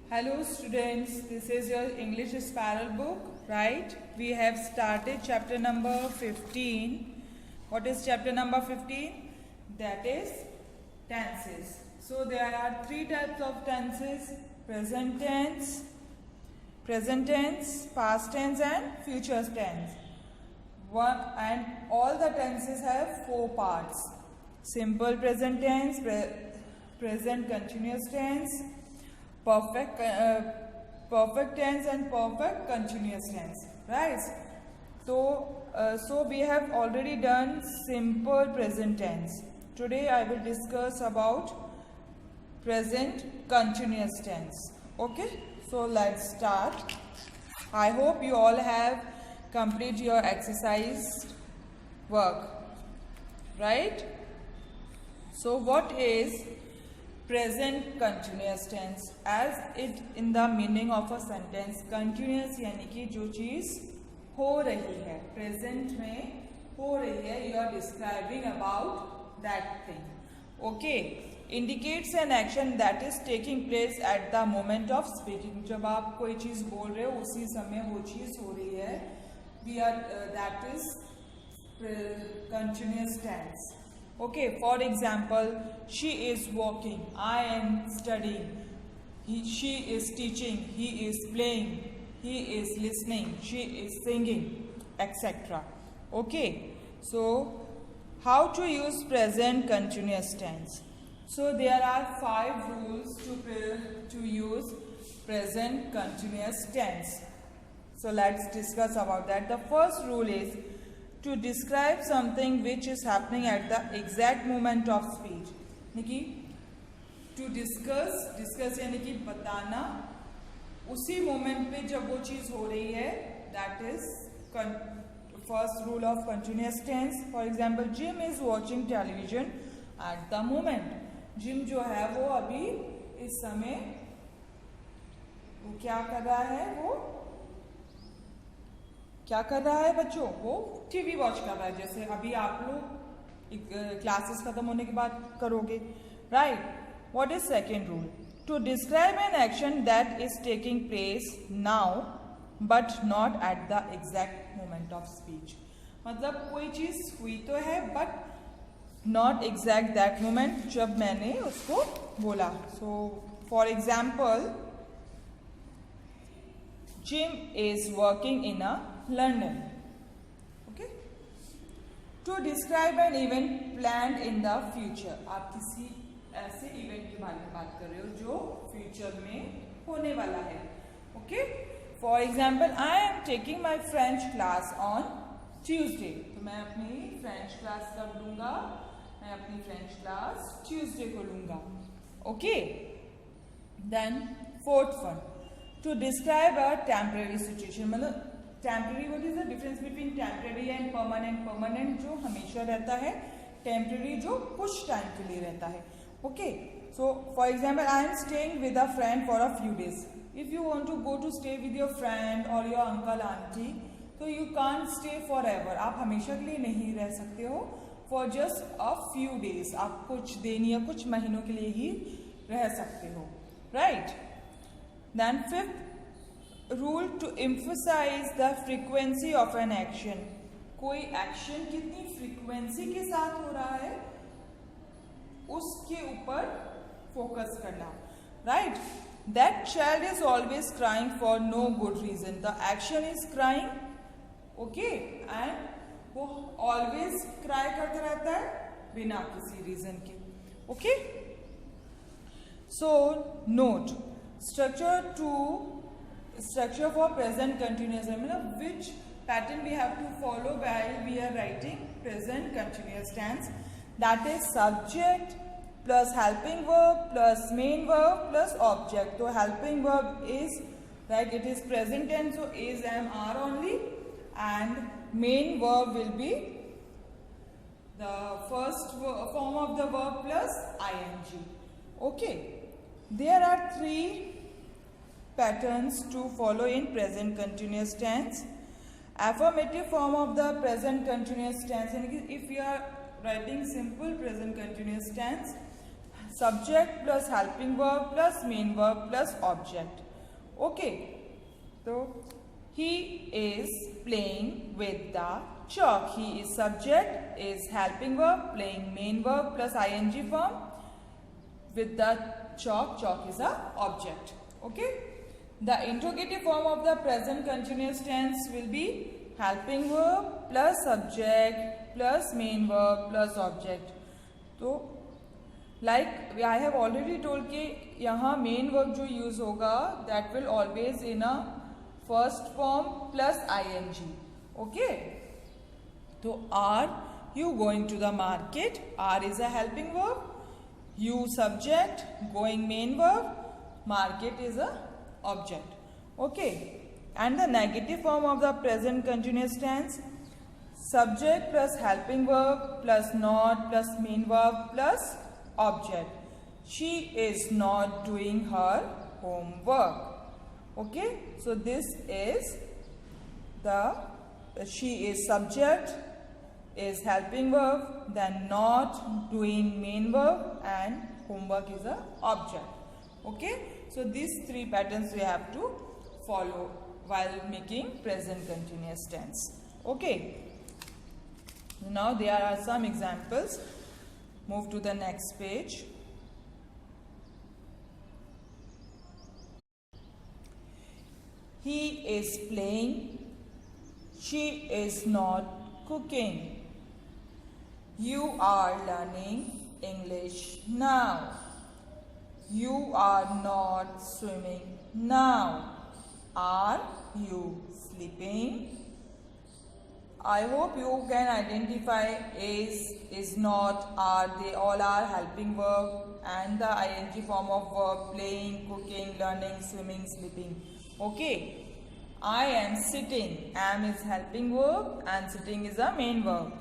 Hello students, this is your English Spiral book, right? We have started chapter number 15. What is chapter number 15? That is tenses. So there are three types of tenses: present tense, past tense and future tense. And all the tenses have four parts: simple present tense, present continuous tense, perfect tense and perfect continuous tense, right? So we have already done simple present tense. Today I will discuss about present continuous tense. Okay, so let's start. I hope you all have completed your exercise work, right? So what is present continuous tense? As it in the meaning of a sentence, continuous यानी कि जो चीज हो रही है, present में हो रही है, you are describing about that thing. Okay, indicates an action that is taking place at the moment of speaking. जब आप कोई चीज बोल रहे हो उसी समय वो चीज हो रही है, we are that is continuous tense. Okay, for example, she is walking, I am studying, she is teaching, he is playing, he is listening, she is singing, etc. Okay, so how to use present continuous tense? So there are 5 rules to use present continuous tense. So let's discuss about that. The first rule is to describe something which is happening at the exact moment of speech. यानी to discuss यानी कि बताना उसी moment पे जब वो चीज हो रही है, that is first rule of continuous tense. For example, Jim is watching television at the moment. Jim जो है वो अभी इस समय वो क्या कर रहा है, वो क्या कर रहा है बच्चों? वो टीवी वॉच कर रहा है, जैसे अभी आप लोग क्लासेस खत्म होने के बाद करोगे, right? What is second rule? To describe an action that is taking place now but not at the exact moment of speech. मतलब कोई चीज हुई तो है but not exact that moment जब मैंने उसको बोला. So for example, Jim is working in London. Okay. To describe an event planned in the future. आप किसी ऐसे इवेंट के बारे में बात कर रहे हो जो फ्यूचर में होने वाला है. Okay. For example, I am taking my French class on Tuesday. तो मैं अपनी फ्रेंच क्लास कब लूँगा? मैं अपनी फ्रेंच क्लास Tuesday को लूँगा. Okay. Then fourth one. To describe a temporary situation. मतलब temporary, what is the difference between temporary and permanent? Permanent जो हमेशा रहता है, temporary जो कुछ टाइम के लिए रहता है. Okay, so for example, I am staying with a friend for a few days. If you want to go to stay with your friend or your uncle auntie, so you can't stay forever. आप हमेशा के लिए नहीं रह सकते हो. For just a few days, आप कुछ दिन या कुछ महीनों के लिए ही रह सकते हो, right? Then fifth rule, to emphasize the frequency of an action. कोई एक्शन कितनी फ्रीक्वेंसी के साथ हो रहा है उसके ऊपर फोकस करना, right? That child is always crying for no good reason. The action is crying, okay, and वो always cry करता रहता है बिना किसी रीजन के. Okay, so note structure for present continuous. मतलब which pattern we have to follow while we are writing present continuous tense. That is subject plus helping verb plus main verb plus object. So helping verb is like it is present tense, so is, am, are only, and main verb will be the first form of the verb plus ing. Okay. There are 3 patterns to follow in present continuous tense. Affirmative form of the present continuous tense. If you are writing simple present continuous tense, subject plus helping verb plus main verb plus object. Okay, so he is playing with the chalk. He is subject, is helping verb, playing main verb plus ing form. With the chalk, chalk is a object. Okay. The interrogative form of the present continuous tense will be helping verb plus subject plus main verb plus object. तो like I have already told कि यहाँ main verb जो use होगा that will always in a first form plus ing. Okay. तो are you going to the market? Are is a helping verb. You subject, going main verb, market is a object. Okay. And the negative form of the present continuous tense, subject plus helping verb plus not plus main verb plus object. She is not doing her homework. Okay. So this is the she is subject, is helping verb, then not, doing main verb, and homework is a object. Okay. So these three patterns we have to follow while making present continuous tense. Okay. Now there are some examples. Move to the next page. He is playing. She is not cooking. You are learning English now. You are not swimming now. Are you sleeping? I hope you can identify is not, are, they all are helping verb and the ing form of verb, playing, cooking, learning, swimming, sleeping. Okay. I am sitting. Am is helping verb and sitting is a main verb.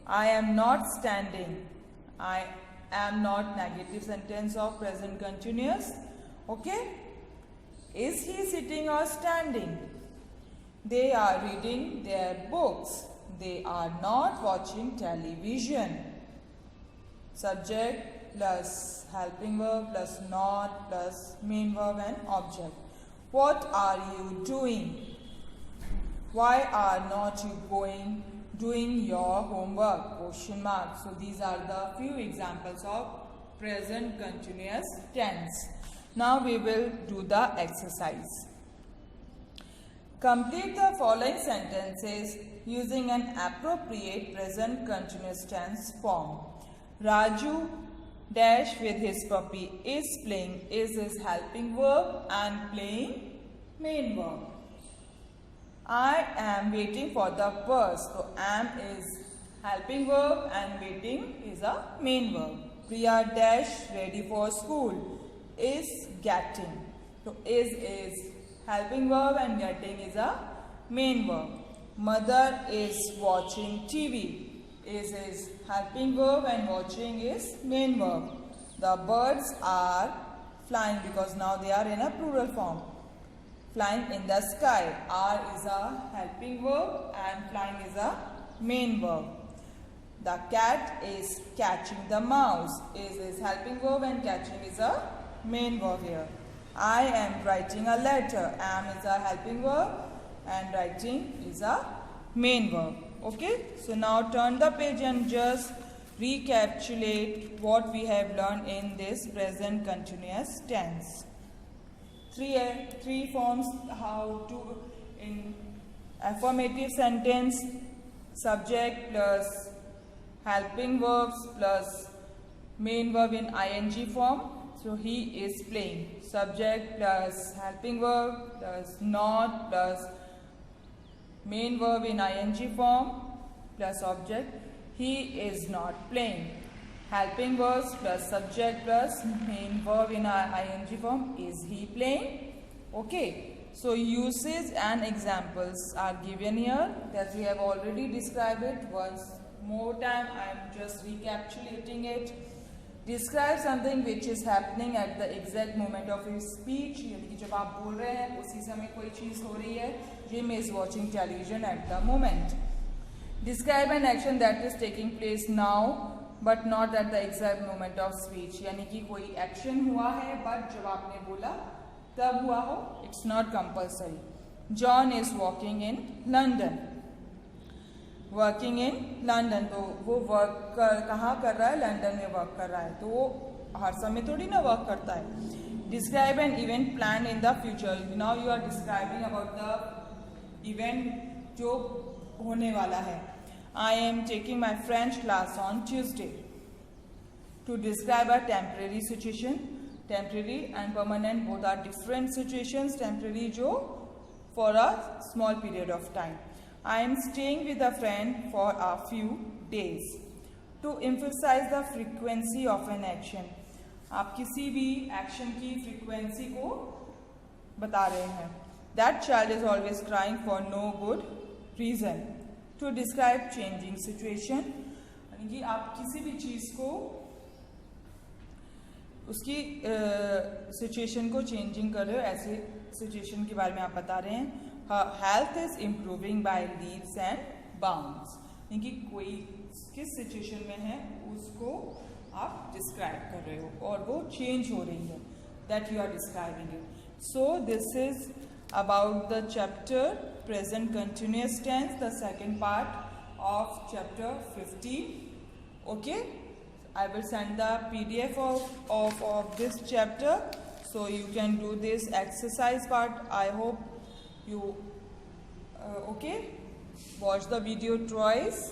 I am not standing. I am not negative sentence of present continuous. Okay. Is he sitting or standing? They are reading their books. They are not watching television. Subject plus helping verb plus not plus main verb and object. What are you doing? Why are not you doing your homework? Question mark. So these are the few examples of present continuous tense. Now we will do the exercise. Complete the following sentences using an appropriate present continuous tense form. Raju dash with his puppy is playing is his helping verb and playing main verb. I am waiting for the bus. So am is helping verb and waiting is a main verb. Priya dash ready for school is getting. So is helping verb and getting is a main verb. Mother is watching TV. Is helping verb and watching is main verb. The birds are flying because now they are in a plural form. Flying in the sky. Are is a helping verb and flying is a main verb. The cat is catching the mouse. Is helping verb and catching is a main verb here. I am writing a letter. Am is a helping verb and writing is a main verb. Okay. So now turn the page and just recapitulate what we have learned in this present continuous tense. Three forms how to in affirmative sentence, subject plus helping verbs plus main verb in ing form. So he is playing. Subject plus helping verb plus not plus main verb in ing form plus object. He is not playing. Helping verbs plus subject plus main verb in ing form. Is he playing? Okay. So uses and examples are given here that we have already described it. Once more time I am just recapitulating it. Describe something which is happening at the exact moment of his speech. यानी कि जब आप बोल रहे हैं उसी समय कोई चीज़ हो रही है. Jim is watching television at the moment. Describe an action that is taking place now. But not at the exact moment of speech, यानी कि कोई एक्शन हुआ है बट जब आपने बोला तब हुआ हो, it's not compulsory. John is walking in London, working in London, तो वो वर्क कहाँ कर रहा है, लंदन में वर्क कर रहा है, तो वो हर समय थोड़ी ना वर्क करता है। Describe an event plan in the future, now you are describing about the event जो होने वाला है। I am taking my French class on Tuesday. To describe a temporary situation, temporary and permanent both are different situations. Temporary जो for a small period of time. I am staying with a friend for a few days. To emphasize the frequency of an action, आप किसी भी action की frequency को बता रहे हैं। That child is always crying for no good reason. To describe changing situation, यानी कि आप किसी भी चीज़ को उसकी सिचुएशन को चेंजिंग कर रहे हो, ऐसे सिचुएशन के बारे में आप बता रहे हैं। Health is improving by leaves and bounds, यानी कि कोई किस सिचुएशन में है उसको आप डिस्क्राइब कर रहे हो और वो चेंज हो रही है, that you are describing it. So this is about the chapter present continuous tense, the second part of chapter 15. Okay, I will send the PDF of this chapter, so you can do this exercise part. I hope you okay, watch the video twice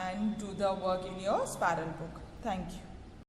and do the work in your spiral book. Thank you.